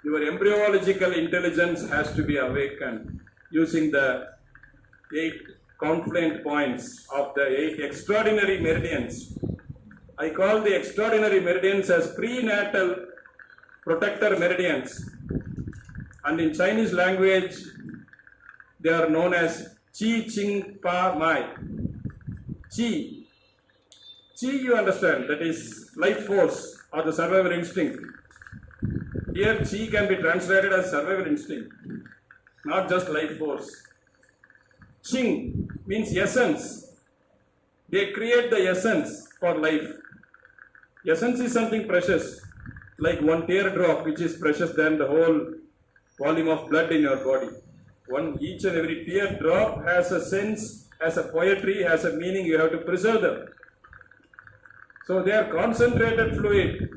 Your embryological intelligence has to be awakened using the 8 confluent points of the 8 extraordinary meridians. I call the extraordinary meridians as prenatal protector meridians, and in Chinese language they are known as Qi Qing Pa Mai. Qi, you understand, that is life force or the survival instinct. Here Qi can be translated as survival instinct, not just life force. Qing means essence. They create the essence for life. Essence is something precious, like one teardrop which is precious than the whole volume of blood in your body. Each and every teardrop has a sense, has a poetry, has a meaning. You have to preserve them. So they are concentrated fluid.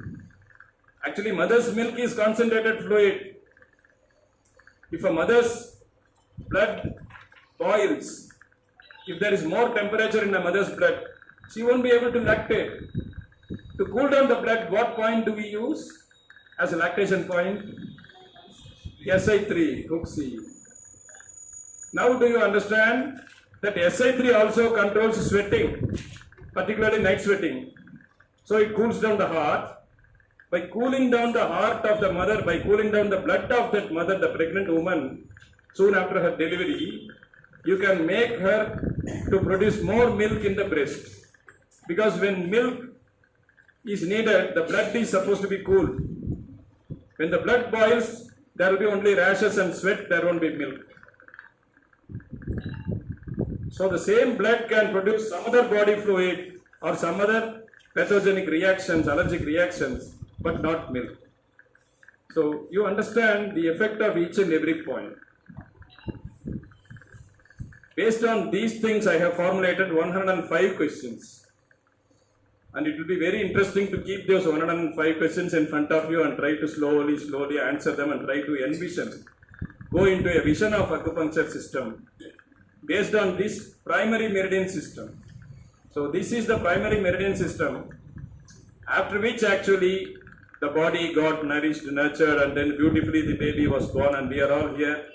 Actually, mother's milk is concentrated fluid. If a mother's blood boils, if there is more temperature in a mother's blood, she won't be able to lactate. To cool down the blood, what point do we use as a lactation point? Si3, hook C. Now do you understand that Si3 also controls sweating, particularly night sweating. So it cools down the heart. By cooling down the heart of the mother, by cooling down the blood of that mother, the pregnant woman, soon after her delivery, you can make her to produce more milk in the breast. Because when milk is needed, the blood is supposed to be cool. When the blood boils, there will be only rashes and sweat, there won't be milk. So the same blood can produce some other body fluid or some other pathogenic reactions, allergic reactions, but not milk. So you understand the effect of each and every point. Based on these things, I have formulated 105 questions. And it will be very interesting to keep those 105 questions in front of you and try to slowly answer them and try to envision, go into a vision of acupuncture system based on this primary meridian system. So this is the primary meridian system, after which actually the body got nourished, nurtured, and then beautifully the baby was born, and we are all here.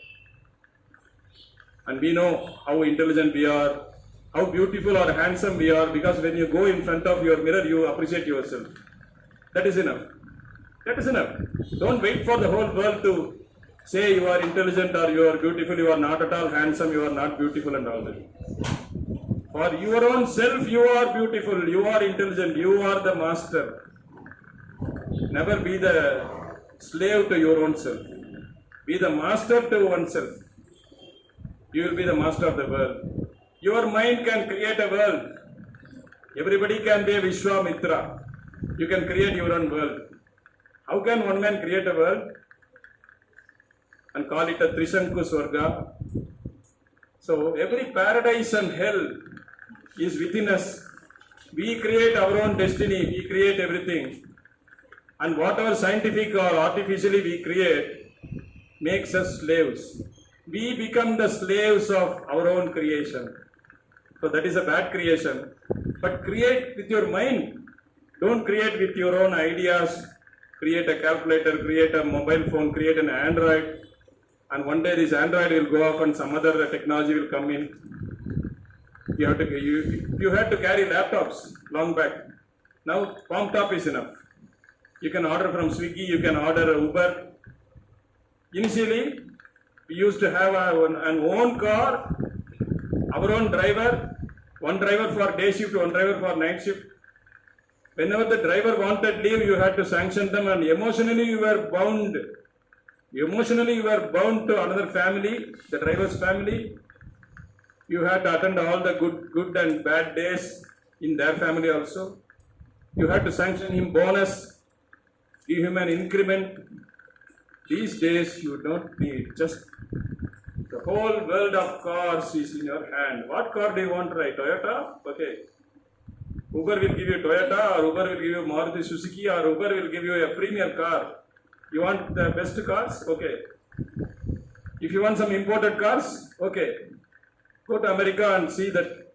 And we know how intelligent we are, how beautiful or handsome we are, because when you go in front of your mirror, you appreciate yourself. That is enough. That is enough. Don't wait for the whole world to say you are intelligent or you are beautiful, you are not at all handsome, you are not beautiful and all that. For your own self, you are beautiful, you are intelligent, you are the master. Never be the slave to your own self. Be the master to oneself. You will be the master of the world. Your mind can create a world. Everybody can be a Vishwamitra. You can create your own world. How can one man create a world and call it a Trishanku Swarga? So every paradise and hell is within us. We create our own destiny. We create everything. And whatever scientific or artificially we create makes us slaves. We become the slaves of our own creation. So that is a bad creation. But create with your mind. Don't create with your own ideas. Create a calculator, create a mobile phone, create an Android. And one day this Android will go off and some other technology will come in. You had to carry laptops long back. Now palm top is enough. You can order from Swiggy, you can order Uber. Initially, we used to have an own car, our own driver, one driver for day shift, one driver for night shift. Whenever the driver wanted leave, you had to sanction them, and emotionally you were bound. Emotionally you were bound to another family, the driver's family. You had to attend all the good and bad days in their family also. You had to sanction him bonus, give him an increment. These days you don't need, just the whole world of cars is in your hand. What car do you want, right? Toyota? Okay. Uber will give you Toyota, or Uber will give you Maruti Suzuki, or Uber will give you a premier car. You want the best cars? Okay. If you want some imported cars? Okay. Go to America and see that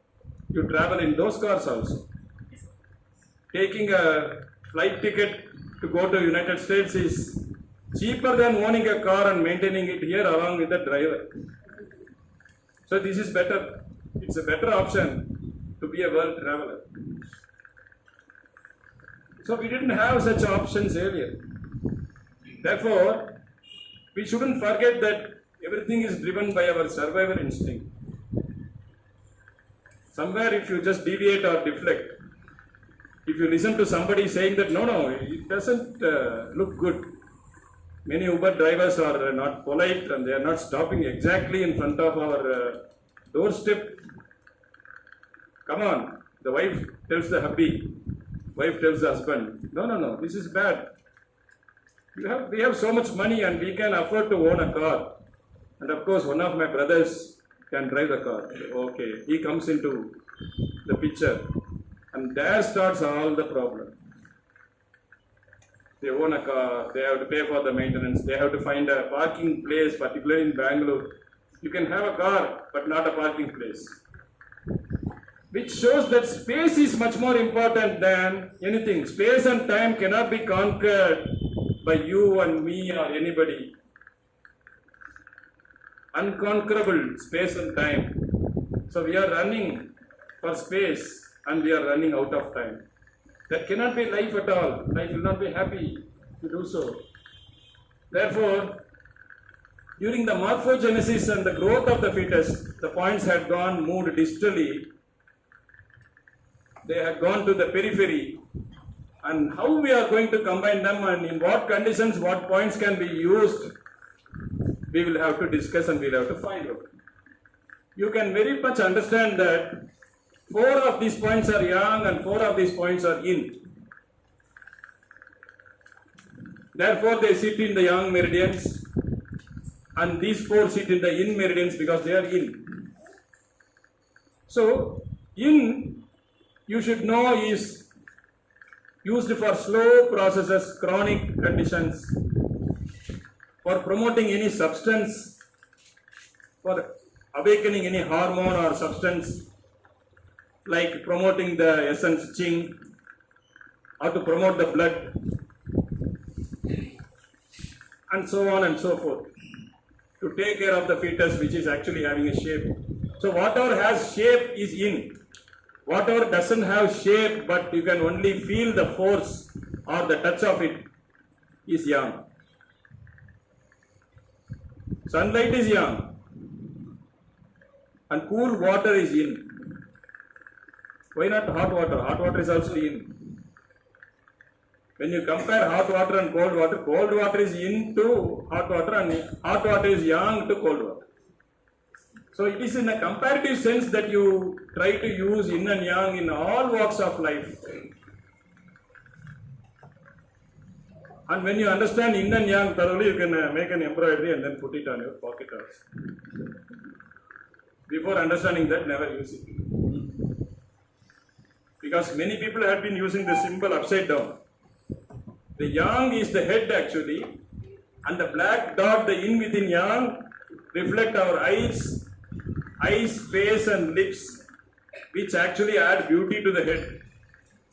you travel in those cars also. Taking a flight ticket to go to United States is cheaper than owning a car and maintaining it here along with the driver. So this is better. It's a better option to be a world traveler. So we didn't have such options earlier. Therefore, we shouldn't forget that everything is driven by our survival instinct. Somewhere if you just deviate or deflect, if you listen to somebody saying that no, it doesn't look good. Many Uber drivers are not polite and they are not stopping exactly in front of our doorstep. Come on, the wife tells the hubby, wife tells the husband, no, this is bad. We have so much money and we can afford to own a car. And of course, one of my brothers can drive the car. Okay, he comes into the picture. And there starts all the problem. They own a car, they have to pay for the maintenance, they have to find a parking place, particularly in Bangalore. You can have a car, but not a parking place. Which shows that space is much more important than anything. Space and time cannot be conquered by you and me or anybody. Unconquerable space and time. So we are running for space and we are running out of time. That cannot be life at all. Life will not be happy to do so. Therefore, during the morphogenesis and the growth of the fetus, the points had moved distally. They had gone to the periphery. And how we are going to combine them and in what conditions, what points can be used, we will have to discuss and we will have to find out. You can very much understand that 4 of these points are yang and 4 of these points are yin. Therefore, they sit in the yang meridians and these 4 sit in the yin meridians because they are yin. So, yin, you should know, is used for slow processes, chronic conditions, for promoting any substance, for awakening any hormone or substance, like promoting the essence Qing, or to promote the blood, and so on and so forth, to take care of the fetus which is actually having a shape. So whatever has shape is yin. Whatever doesn't have shape but you can only feel the force or the touch of it is yang. Sunlight is yang and cool water is yin. Why not hot water? Hot water is also yin. When you compare hot water and cold water is yin to hot water and hot water is yang to cold water. So it is in a comparative sense that you try to use yin and yang in all walks of life. And when you understand yin and yang thoroughly, you can make an embroidery and then put it on your pocket also. Before understanding that, never use it. Because many people have been using the symbol upside down. The yang is the head actually, and the black dot, the yin within yang, reflect our eyes, face and lips, which actually add beauty to the head.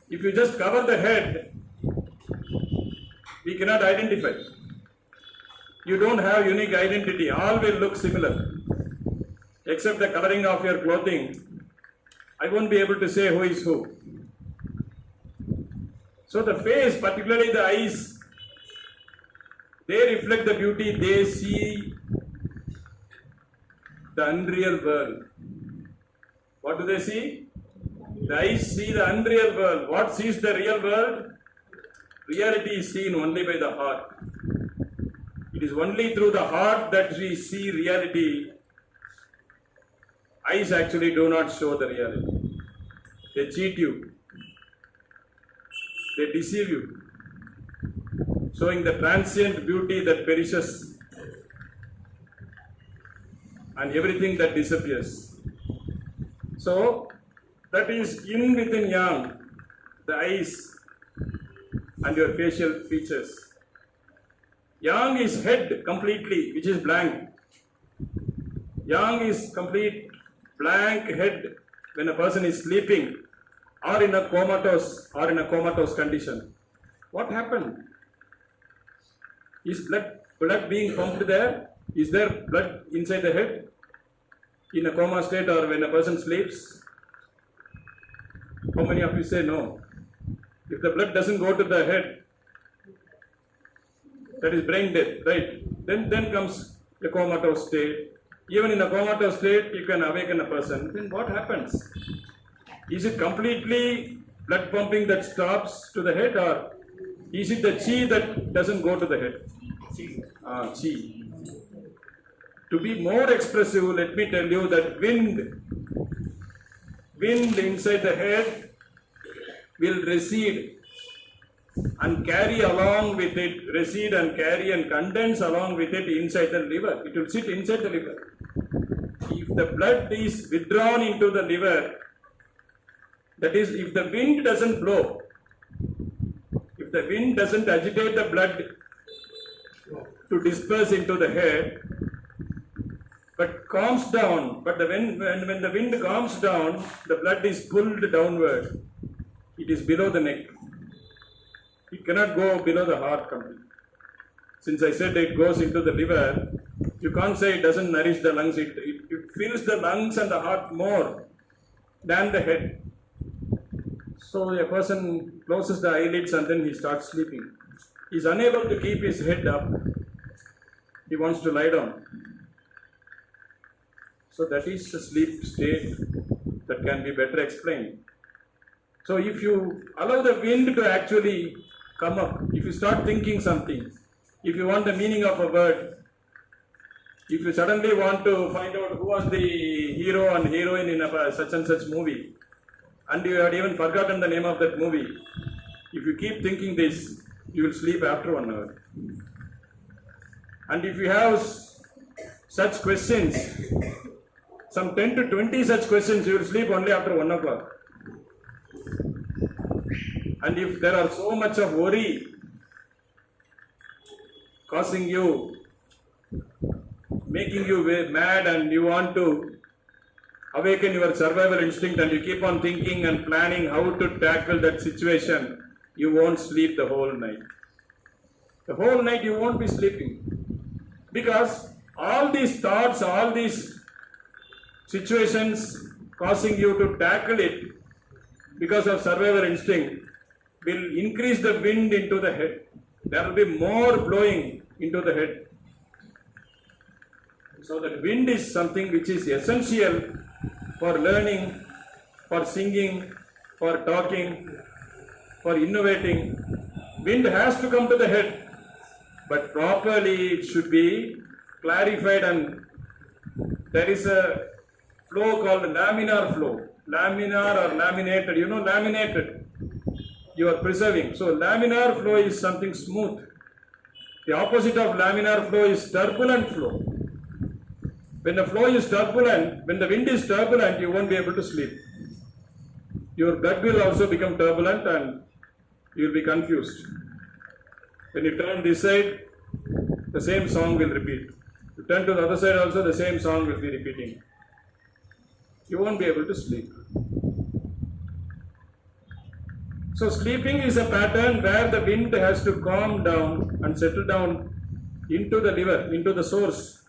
If you just cover the head, we cannot identify. You don't have unique identity, all will look similar. Except the coloring of your clothing, I won't be able to say who is who. So the face, particularly the eyes, they reflect the beauty, they see the unreal world. What do they see? The eyes see the unreal world. What sees the real world? Reality is seen only by the heart. It is only through the heart that we see reality. Eyes actually do not show the reality. They cheat you. They deceive you, showing the transient beauty that perishes and everything that disappears. So, that is yin within yang, the eyes and your facial features. Yang is head completely, which is blank. Yang is complete blank head when a person is sleeping or in a comatose condition. What happened? Is blood being pumped there? Is there blood inside the head? In a coma state or when a person sleeps? How many of you say no? If the blood doesn't go to the head, that is brain death, right? Then comes a comatose state. Even in a comatose state, you can awaken a person. Then what happens? Is it completely blood pumping that stops to the head, or is it the chi that doesn't go to the head? Chi. To be more expressive, let me tell you that wind inside the head will recede and carry along with it, recede and carry and condense along with it inside the liver. It will sit inside the liver. If the blood is withdrawn into the liver, that is, if the wind doesn't blow, if the wind doesn't agitate the blood to disperse into the head, but calms down, but when the wind calms down, the blood is pulled downward. It is below the neck. It cannot go below the heart completely. Since I said it goes into the liver, you can't say it doesn't nourish the lungs. It fills the lungs and the heart more than the head. So a person closes the eyelids and then he starts sleeping. He is unable to keep his head up. He wants to lie down. So that is a sleep state that can be better explained. So if you allow the wind to actually come up, if you start thinking something, if you want the meaning of a word, if you suddenly want to find out who was the hero and heroine in a such and such movie, and you had even forgotten the name of that movie, if you keep thinking this, you will sleep after 1 hour. And if you have such questions, some 10 to 20 such questions, you will sleep only after 1 o'clock. And if there are so much of worry causing you, making you mad, and you want to awaken your survival instinct, and you keep on thinking and planning how to tackle that situation, you won't sleep the whole night. The whole night you won't be sleeping. Because all these thoughts, all these situations causing you to tackle it because of survival instinct will increase the wind into the head. There will be more blowing into the head. So that wind is something which is essential for learning, for singing, for talking, for innovating. Wind has to come to the head, but properly it should be clarified, and there is a flow called laminar flow. Laminar or laminated, you know, laminated. You are preserving. So laminar flow is something smooth. The opposite of laminar flow is turbulent flow. When the flow is turbulent, when the wind is turbulent, you won't be able to sleep. Your blood will also become turbulent and you will be confused. When you turn this side, the same song will repeat. You turn to the other side also, the same song will be repeating. You won't be able to sleep. So sleeping is a pattern where the wind has to calm down and settle down into the liver, into the source.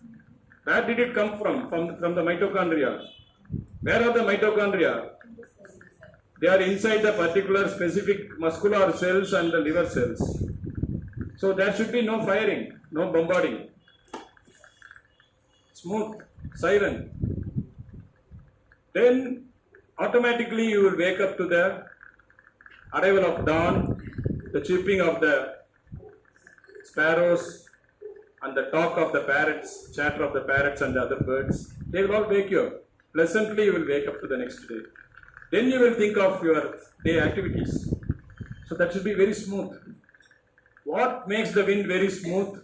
Where did it come from? From the mitochondria. Where are the mitochondria? They are inside the particular specific muscular cells and the liver cells. So there should be no firing, no bombarding. Smooth, silent. Then automatically you will wake up to the arrival of dawn, the chirping of the sparrows, and the talk of the parrots, chatter of the parrots and the other birds. They will all wake you up. Pleasantly you will wake up to the next day. Then you will think of your day activities. So that should be very smooth. What makes the wind very smooth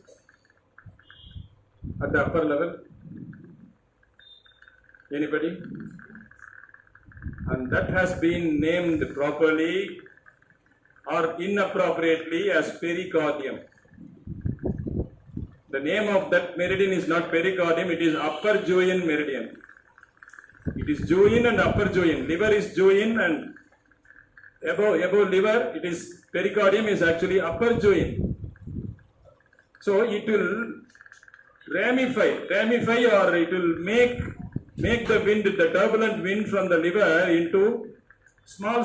at the upper level? Anybody? And that has been named properly or inappropriately as pericardium. The name of that meridian is not pericardium, it is upper Juin meridian. It is Juin and upper Juin. Liver is Juin and above liver, it is pericardium is actually upper Juin. So it will ramify or it will make the wind, the turbulent wind from the liver into small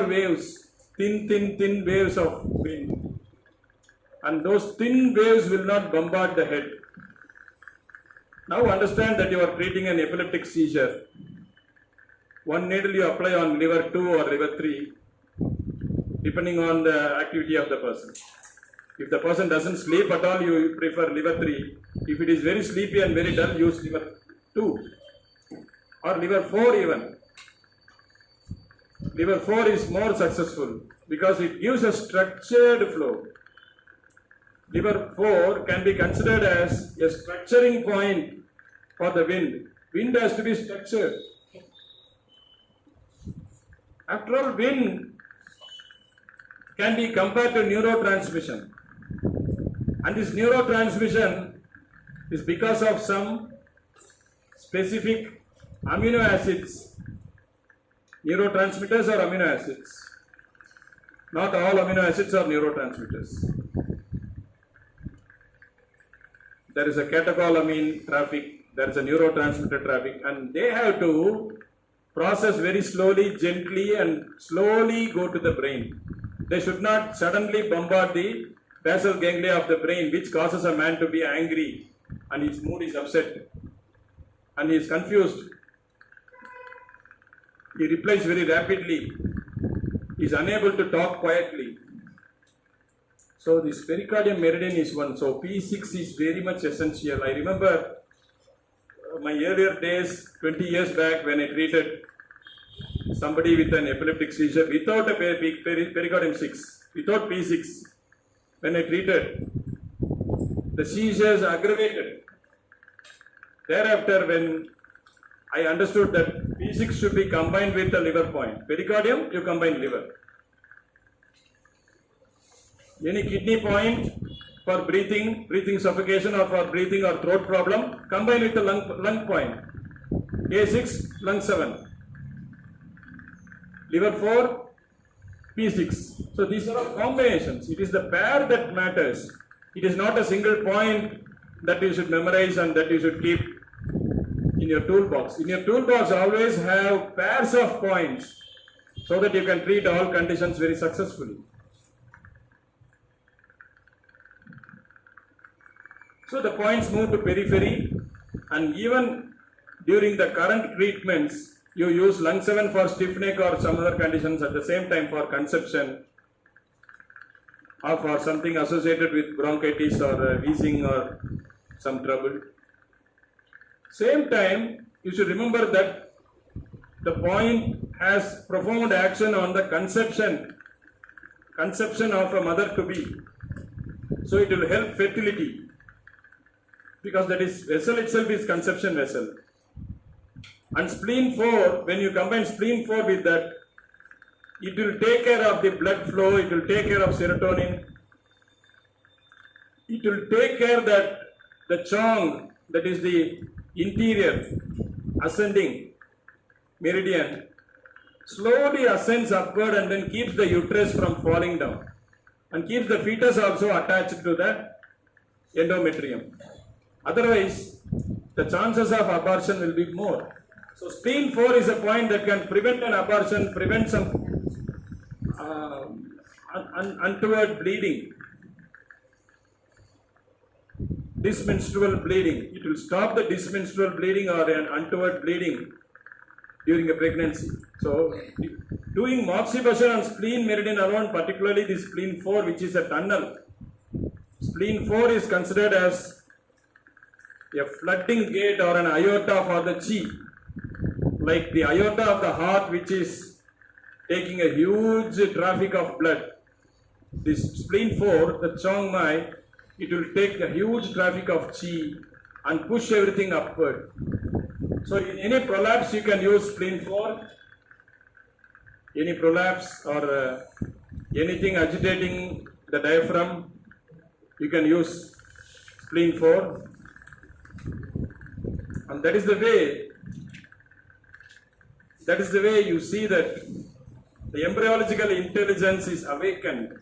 waves, thin waves of wind. And those thin waves will not bombard the head. Now understand that you are treating an epileptic seizure. One needle you apply on liver 2 or liver 3, depending on the activity of the person. If the person doesn't sleep at all, you prefer liver 3. If it is very sleepy and very dull, use liver 2 or liver 4 even. Liver 4 is more successful because it gives a structured flow. Liver 4 can be considered as a structuring point for the wind. Wind has to be structured. After all, wind can be compared to neurotransmission. And this neurotransmission is because of some specific amino acids. Neurotransmitters are amino acids. Not all amino acids are neurotransmitters. There is a catecholamine traffic, there is a neurotransmitter traffic, and they have to process very slowly, gently, and slowly go to the brain. They should not suddenly bombard the basal ganglia of the brain, which causes a man to be angry and his mood is upset and he is confused. He replies very rapidly. He is unable to talk quietly. So this pericardium meridian is one. So P6 is very much essential. I remember my earlier days, 20 years back, when I treated somebody with an epileptic seizure without a pericardium 6, without P6. When I treated, the seizures aggravated. Thereafter, when I understood that P6 should be combined with the liver point. Pericardium, you combine liver. Any kidney point for breathing suffocation or for breathing or throat problem, combine with the lung point. A6, lung 7. Liver 4, P6. So these are all combinations. It is the pair that matters. It is not a single point that you should memorize and that you should keep in your toolbox. In your toolbox, always have pairs of points so that you can treat all conditions very successfully. So the points move to periphery, and even during the current treatments, you use lung 7 for stiff neck or some other conditions at the same time for conception or for something associated with bronchitis or wheezing or some trouble. Same time, you should remember that the point has profound action on the conception of a mother to be. So it will help fertility, because that is vessel itself is conception vessel. And spleen 4, when you combine spleen 4 with that, it will take care of the blood flow, it will take care of serotonin, it will take care that the chong, that is the interior ascending meridian, slowly ascends upward and then keeps the uterus from falling down and keeps the fetus also attached to the endometrium. Otherwise, the chances of abortion will be more. So spleen 4 is a point that can prevent an abortion, prevent some untoward bleeding, dismenstrual bleeding. It will stop the dismenstrual bleeding or an untoward bleeding during a pregnancy. So doing moxibustion on spleen meridian alone, particularly the spleen 4, which is a tunnel. Spleen 4 is considered as a flooding gate or an aorta for the chi, like the aorta of the heart, which is taking a huge traffic of blood. This spleen 4, the chong mai, it will take a huge traffic of chi and push everything upward. So in any prolapse you can use spleen 4. Any prolapse or anything agitating the diaphragm, you can use spleen 4. And that is the way you see that the embryological intelligence is awakened